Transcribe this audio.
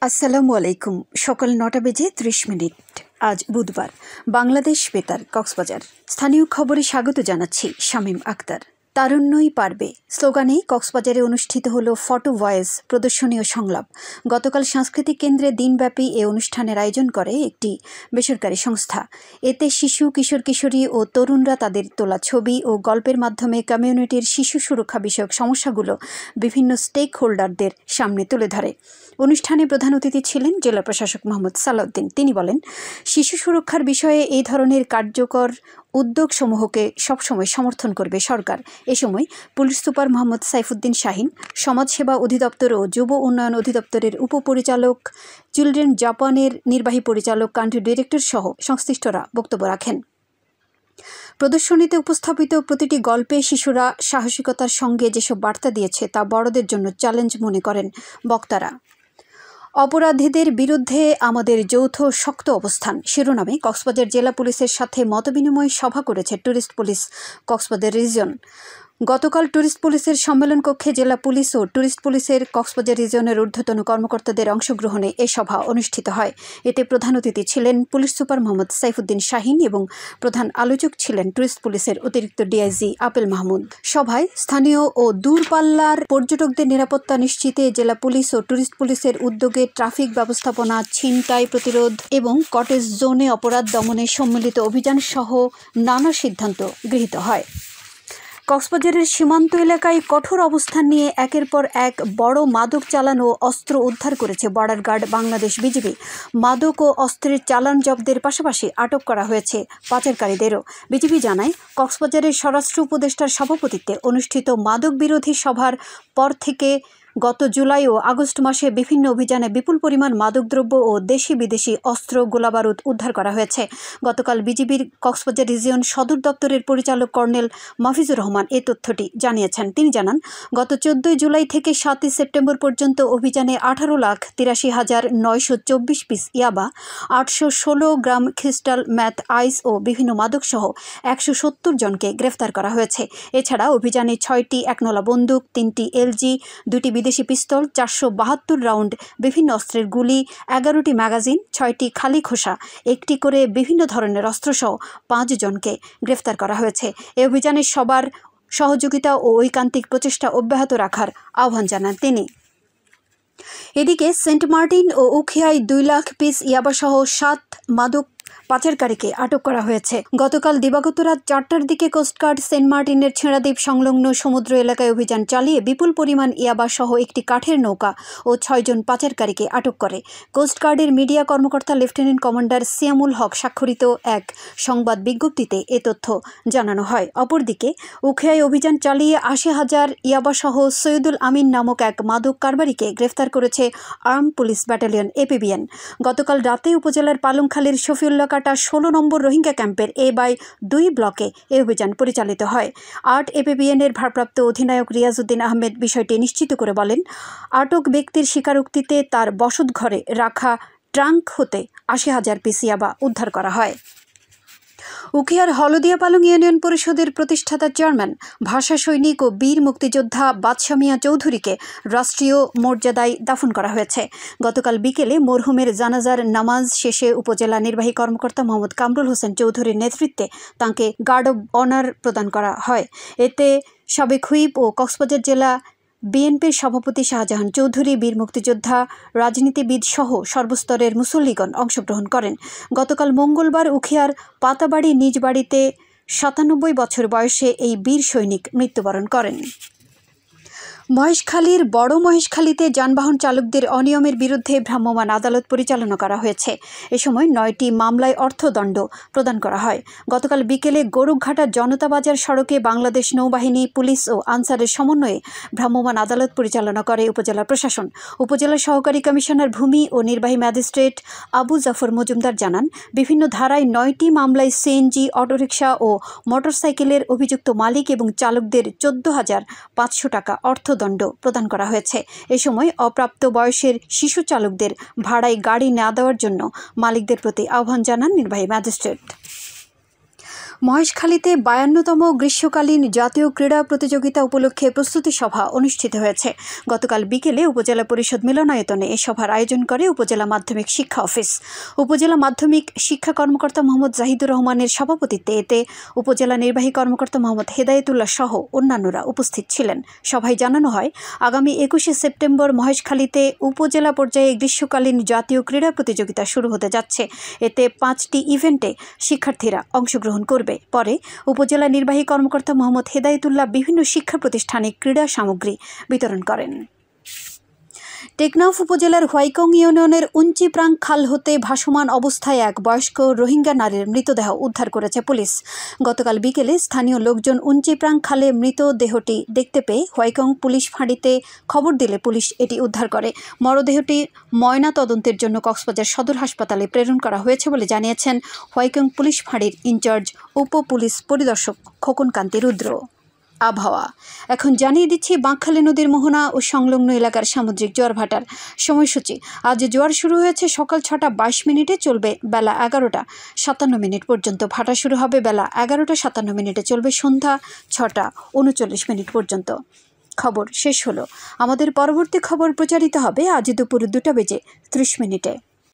আসসালামু আলাইকুম। সকাল ৯টা বেজে ৩০ মিনিট। আজ বুধবার। বাংলাদেশ বেতার, কক্সবাজার। স্থানীয় খবরে স্বাগত জানাচ্ছি শামীম আক্তার। তারুণ্যই পারবে স্লোগানে কক্সবাজারে অনুষ্ঠিত হলো ফটো ভয়েস প্রদর্শনী ও সংলাপ। গতকাল সাংস্কৃতিক কেন্দ্রে দিনব্যাপী এ অনুষ্ঠানের আয়োজন করে একটি বেসরকারি সংস্থা। এতে শিশু, কিশোর কিশোরী ও তরুণরা তাদের তোলা ছবি ও গল্পের মাধ্যমে কমিউনিটির শিশু সুরক্ষা বিষয়ক সমস্যাগুলো বিভিন্ন স্টেক হোল্ডারদের সামনে তুলে ধরে। অনুষ্ঠানে প্রধান অতিথি ছিলেন জেলা প্রশাসক মোহাম্মদ সালাউদ্দিন। তিনি বলেন, শিশু সুরক্ষার বিষয়ে এই ধরনের কার্যকর উদ্যোগসমূহকে সবসময় সমর্থন করবে সরকার। এ সময় পুলিশ সুপার মোহাম্মদ সাইফুদ্দিন শাহিন, সমাজসেবা অধিদপ্তর ও যুব উন্নয়ন অধিদপ্তরের উপপরিচালক, চিলড্রেন জাপানের নির্বাহী পরিচালক, কান্ট্রি ডিরেক্টর সহ সংশ্লিষ্টরা বক্তব্য রাখেন। প্রদর্শনীতে উপস্থাপিত প্রতিটি গল্পে শিশুরা সাহসিকতার সঙ্গে যেসব বার্তা দিয়েছে তা বড়দের জন্য চ্যালেঞ্জ মনে করেন বক্তারা। অপরাধীদের বিরুদ্ধে আমাদের যৌথ শক্ত অবস্থান শিরোনামে কক্সবাজার জেলা পুলিশের সাথে মতবিনিময় সভা করেছে ট্যুরিস্ট পুলিশ কক্সবাজার রিজিয়ন। গতকাল ট্যুরিস্ট পুলিশের সম্মেলন কক্ষে জেলা পুলিশ ও ট্যুরিস্ট পুলিশের কক্সবাজার রিজিয়নের ঊর্ধ্বতন কর্মকর্তাদের অংশগ্রহণে এ সভা অনুষ্ঠিত হয়। এতে প্রধান অতিথি ছিলেন পুলিশ সুপার মোহাম্মদ সাইফুদ্দিন শাহিন এবং প্রধান আলোচক ছিলেন ট্যুরিস্ট পুলিশের অতিরিক্ত ডিআইজি আপেল মাহমুদ। সভায় স্থানীয় ও দূরপাল্লার পর্যটকদের নিরাপত্তা নিশ্চিতে জেলা পুলিশ ও ট্যুরিস্ট পুলিশের উদ্যোগে ট্রাফিক ব্যবস্থাপনা, ছিনতাই প্রতিরোধ এবং কটেজ জোনে অপরাধ দমনে সম্মিলিত অভিযান সহ নানা সিদ্ধান্ত গৃহীত হয়। কক্সবাজারের সীমান্ত এলাকায় কঠোর অবস্থান নিয়ে একের পর এক বড় মাদক চালান ও অস্ত্র উদ্ধার করেছে বর্ডার গার্ড বাংলাদেশ বিজিবি। মাদক ও অস্ত্রের চালান জব্দের পাশাপাশি আটক করা হয়েছে পাচারকারীদেরও। বিজিবি জানায়, কক্সবাজারের স্বরাষ্ট্র উপদেষ্টার সভাপতিত্বে অনুষ্ঠিত মাদক বিরোধী সভার পর থেকে গত জুলাই ও আগস্ট মাসে বিভিন্ন অভিযানে বিপুল পরিমাণ মাদকদ্রব্য ও দেশি বিদেশি অস্ত্র, গোলাবারুদ উদ্ধার করা হয়েছে। গতকাল বিজিবির কক্সবাজার রিজিয়ন সদর দপ্তরের পরিচালক কর্নেল মাহফিজুর রহমান এ তথ্যটি জানিয়েছেন। তিনি জানান, গত 14 জুলাই থেকে 7 সেপ্টেম্বর পর্যন্ত অভিযানে 18,83,924 পিস ইয়াবা, 816 গ্রাম ক্রিস্টাল ম্যাথ আইস ও বিভিন্ন মাদকসহ 170 জনকে গ্রেফতার করা হয়েছে। এছাড়া অভিযানে 6টি একনলা বন্দুক, 3টি এলজি, 2টি বিদেশি পিস্তল, 472 রাউন্ড বিভিন্ন অস্ত্রের গুলি, 11টি ম্যাগাজিন, 6টি খালি খোসা, 1টি করে বিভিন্ন ধরনের অস্ত্রসহ 5 জনকে গ্রেফতার করা হয়েছে। এ অভিযানে সবার সহযোগিতা ও ঐকান্তিক প্রচেষ্টা অব্যাহত রাখার আহ্বান জানান তিনি। এদিকে সেন্ট মার্টিন ও উখিয়ায় 2 লাখ পিস ইয়াবাসহ 7 মাদক পাচারকারীকে আটক করা হয়েছে। গতকাল দিবাগত রাত 4টার দিকে কোস্টগার্ড সেন্ট মার্টিনের ছেঁড়াদ্বীপ সংলগ্ন সমুদ্র এলাকায় অভিযান চালিয়ে বিপুল পরিমাণ ইয়াবা সহ একটি কাঠের নৌকা ও 6 জন পাচারকারীকে আটক করে। কোস্টগার্ডের মিডিয়া কর্মকর্তা লেফটেন্যান্ট কমান্ডার সিয়ামুল হক স্বাক্ষরিত এক সংবাদ বিজ্ঞপ্তিতে এ তথ্য জানানো হয়। অপরদিকে উখিয়ায় অভিযান চালিয়ে 80,000 ইয়াবা সহ সৈয়দুল আমিন নামক এক মাদক কারবারিকে গ্রেফতার করেছে আর্ম পুলিশ ব্যাটালিয়ন এপিবিএন। গতকাল রাতে উপজেলার পালংখালীর শফিউল্লাহ কাটা 16 নম্বর রোহিঙ্গা ক্যাম্পের A/2 ব্লকে এ অভিযান পরিচালিত হয়। 8 এপিবিএনের ভারপ্রাপ্ত অধিনায়ক রিয়াজউদ্দিন আহমেদ বিষয়টি নিশ্চিত করে বলেন, আটক ব্যক্তির স্বীকারোক্তিতে তার বসতঘরে রাখা ট্রাঙ্ক হতে 80,000 পিস ইয়াবা উদ্ধার করা হয়। উখিয়ার হলদিয়া পালং ইউনিয়ন পরিষদের প্রতিষ্ঠাতা চেয়ারম্যান, ভাষা সৈনিক ও বীর মুক্তিযোদ্ধা বাদশা মিয়া চৌধুরীকে রাষ্ট্রীয় মর্যাদায় দাফন করা হয়েছে। গতকাল বিকেলে মরহুমের জানাজার নামাজ শেষে উপজেলা নির্বাহী কর্মকর্তা মোহাম্মদ কামরুল হোসেন চৌধুরীর নেতৃত্বে তাঁকে গার্ড অব অনার প্রদান করা হয়। এতে সাবেক হুইপ ও কক্সবাজার জেলা বিএনপির সভাপতি শাহজাহান চৌধুরী, বীর মুক্তিযোদ্ধা, রাজনীতিবিদ সহ সর্বস্তরের মুসল্লিগণ অংশগ্রহণ করেন। গতকাল মঙ্গলবার উখিয়ার পাতাবাড়ি নিজ বাড়িতে 97 বছর বয়সে এই বীর সৈনিক মৃত্যুবরণ করেন। মহেশখালীর বড় মহেশখালীতে যানবাহন চালকদের অনিয়মের বিরুদ্ধে ভ্রাম্যমাণ আদালত পরিচালনা করা হয়েছে। এ সময় 9টি মামলায় অর্থদণ্ড প্রদান করা হয়। গতকাল বিকেলে গরুঘাটা জনতা বাজার সড়কে বাংলাদেশ নৌবাহিনী, পুলিশ ও আনসারের সমন্বয়ে ভ্রাম্যমাণ আদালত পরিচালনা করে উপজেলা প্রশাসন। উপজেলা সহকারী কমিশনার ভূমি ও নির্বাহী ম্যাজিস্ট্রেট আবু জাফর মজুমদার জানান, বিভিন্ন ধারায় 9টি মামলায় সিএনজি, অটোরিকশা ও মোটরসাইকেলের অভিযুক্ত মালিক এবং চালকদের 14,500 টাকা অর্থদণ্ড প্রদান করা হয়েছে। এ সময় অপ্রাপ্ত বয়সের শিশু চালকদের ভাড়ায় গাড়ি না দেওয়ার জন্য মালিকদের প্রতি আহ্বান জানান নির্বাহী ম্যাজিস্ট্রেট। মহেশখালীতে 52তম গ্রীষ্মকালীন জাতীয় ক্রীড়া প্রতিযোগিতা উপলক্ষে প্রস্তুতি সভা অনুষ্ঠিত হয়েছে। গতকাল বিকেলে উপজেলা পরিষদ মিলনায়তনে এ সভার আয়োজন করে উপজেলা মাধ্যমিক শিক্ষা অফিস। উপজেলা মাধ্যমিক শিক্ষা কর্মকর্তা মোহাম্মদ জাহিদুর রহমানের সভাপতিত্বে এতে উপজেলা নির্বাহী কর্মকর্তা মোহাম্মদ হেদায়েতুল্লাহ সহ অন্যান্যরা উপস্থিত ছিলেন। সভায় জানানো হয়, আগামী 21শে সেপ্টেম্বর মহেশখালীতে উপজেলা পর্যায়ে গ্রীষ্মকালীন জাতীয় ক্রীড়া প্রতিযোগিতা শুরু হতে যাচ্ছে। এতে 5টি ইভেন্টে শিক্ষার্থীরা অংশগ্রহণ করবে। পরে উপজেলা নির্বাহী কর্মকর্তা মোহাম্মদ হেদায়েতুল্লাহ বিভিন্ন শিক্ষা প্রতিষ্ঠানে ক্রীড়া সামগ্রী বিতরণ করেন। টেকনাফ উপজেলার হোয়াইকং ইউনিয়নের উঞ্চিপ্রাং খাল হতে ভাসমান অবস্থায় এক বয়স্ক রোহিঙ্গা নারীর মৃতদেহ উদ্ধার করেছে পুলিশ। গতকাল বিকেলে স্থানীয় লোকজন উঞ্চিপ্রাং খালে মৃতদেহটি দেখতে পেয়ে হোয়াইকং পুলিশ ফাঁড়িতে খবর দিলে পুলিশ এটি উদ্ধার করে। মরদেহটি ময়না তদন্তের জন্য কক্সবাজার সদর হাসপাতালে প্রেরণ করা হয়েছে বলে জানিয়েছেন হোয়াইকং পুলিশ ফাঁড়ির ইনচার্জ উপ পুলিশ পরিদর্শক খোকন কান্তি রুদ্র। আবহাওয়া এখন জানিয়ে দিচ্ছি বাঁকখালী নদীর মোহনা ও সংলগ্ন এলাকার সামুদ্রিক জোয়ার ভাটার সময়সূচি। আজ জোয়ার শুরু হয়েছে সকাল 6টা 22 মিনিটে, চলবে বেলা 11টা 57 মিনিট পর্যন্ত। ভাটা শুরু হবে বেলা 11টা 57 মিনিটে, চলবে সন্ধ্যা 6টা 39 মিনিট পর্যন্ত। খবর শেষ হলো। আমাদের পরবর্তী খবর প্রচারিত হবে আজ দুপুর 2টা বেজে 30 মিনিটে।